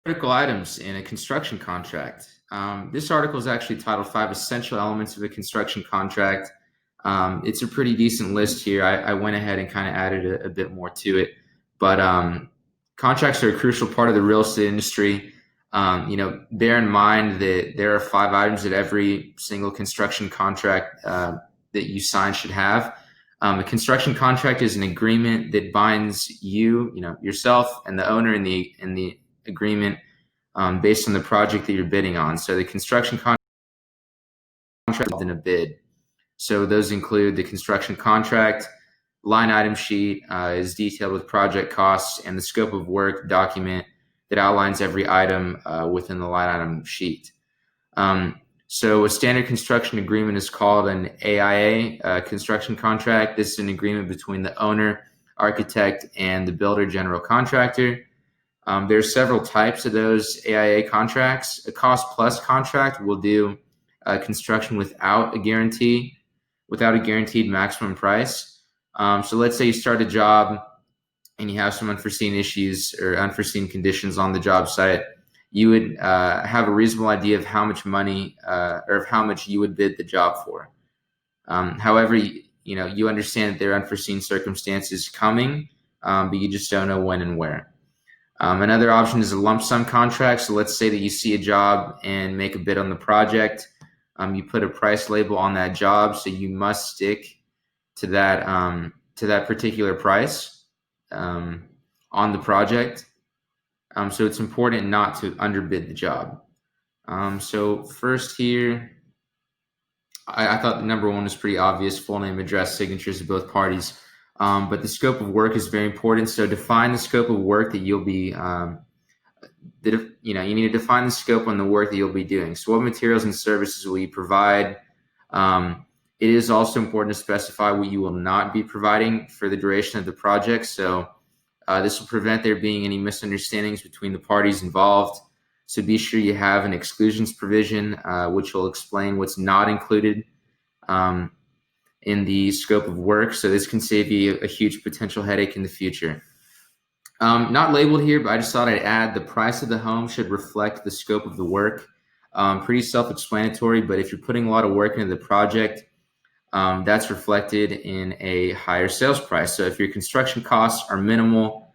Critical items in a construction contract. This article is actually titled Five Essential Elements of a Construction Contract. It's a pretty decent list here. I went ahead and kind of added a bit more to it. But contracts are a crucial part of the real estate industry. Bear in mind that there are 5 items that every single construction contract that you sign should have. A construction contract is an agreement that binds yourself and the owner in the agreement based on the project that you're bidding on. So the construction contract in a bid. So those include the construction contract, line item sheet is detailed with project costs, and the scope of work document that outlines every item within the line item sheet. So a standard construction agreement is called an AIA construction contract. This is an agreement between the owner, architect, and the builder general contractor. There are several types of those AIA contracts. A cost plus contract will do construction without a guaranteed maximum price. So let's say you start a job and you have some unforeseen issues or unforeseen conditions on the job site. You would have a reasonable idea of how much money or of how much you would bid the job for. However, you understand that there are unforeseen circumstances coming, but you just don't know when and where. Another option is a lump sum contract. So let's say that you see a job and make a bid on the project. You put a price label on that job, so you must stick to that particular price on the project. So it's important not to underbid the job. So first here, I thought number one was pretty obvious: full name, address, signatures of both parties. But the scope of work is very important. So define the scope of work that you'll be, you need to define the scope on the work that you'll be doing. So what materials and services will you provide? It is also important to specify what you will not be providing for the duration of the project. So this will prevent there being any misunderstandings between the parties involved. So be sure you have an exclusions provision, which will explain what's not included in the scope of work. So this can save you a huge potential headache in the future. Not labeled here, but I just thought I'd add the price of the home should reflect the scope of the work. Pretty self-explanatory, but if you're putting a lot of work into the project, that's reflected in a higher sales price. So if your construction costs are minimal,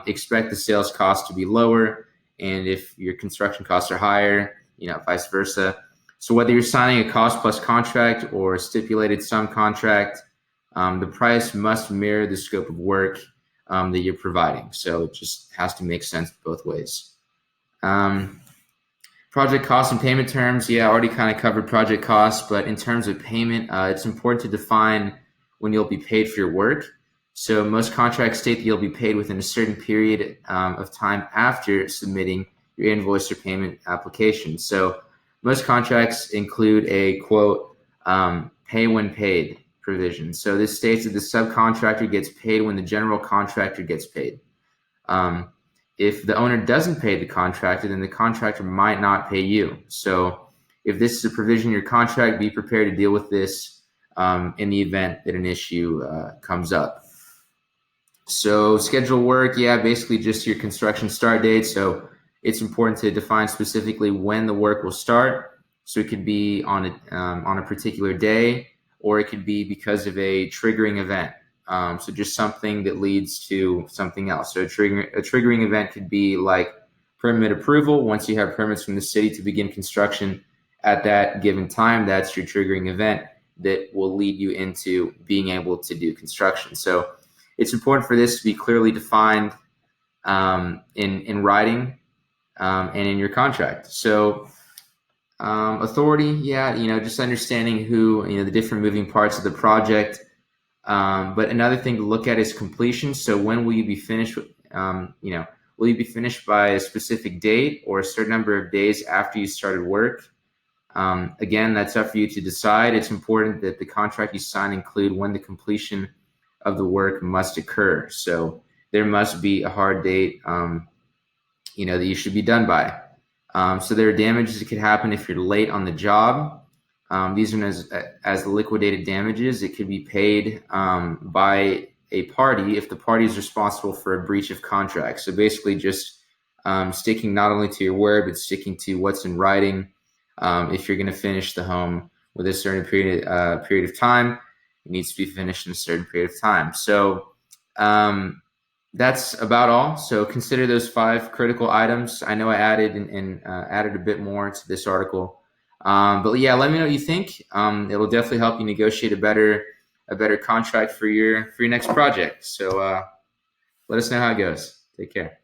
expect the sales cost to be lower. And if your construction costs are higher, vice versa. So whether you're signing a cost plus contract or a stipulated sum contract, the price must mirror the scope of work that you're providing. So it just has to make sense both ways. Project costs and payment terms. Yeah, I already kind of covered project costs, but in terms of payment, it's important to define when you'll be paid for your work. So most contracts state that you'll be paid within a certain period of time after submitting your invoice or payment application. So most contracts include a quote, pay when paid provision. So this states that the subcontractor gets paid when the general contractor gets paid. If the owner doesn't pay the contractor, then the contractor might not pay you. So if this is a provision in your contract, be prepared to deal with this in the event that an issue comes up. So schedule work, basically just your construction start date. So it's important to define specifically when the work will start. So it could be on a particular day, or it could be because of a triggering event. So just something that leads to something else. So a triggering event could be like permit approval. Once you have permits from the city to begin construction at that given time, that's your triggering event that will lead you into being able to do construction. So it's important for this to be clearly defined in writing and in your contract. So authority, just understanding who, the different moving parts of the project. But another thing to look at is completion. So when will you be finished? Will you be finished by a specific date or a certain number of days after you started work? Again, that's up for you to decide. It's important that the contract you sign include when the completion of the work must occur. So there must be a hard date, that you should be done by. So there are damages that could happen if you're late on the job. These are known as liquidated damages. It could be paid by a party if the party is responsible for a breach of contract. So basically just sticking not only to your word, but sticking to what's in writing. If you're going to finish the home with a certain period of time, it needs to be finished in a certain period of time. So that's about all. So consider those 5 critical items. I know I added and added a bit more to this article, but yeah, let me know what you think. It'll definitely help you negotiate a better contract for your next project. So let us know how it goes. Take care.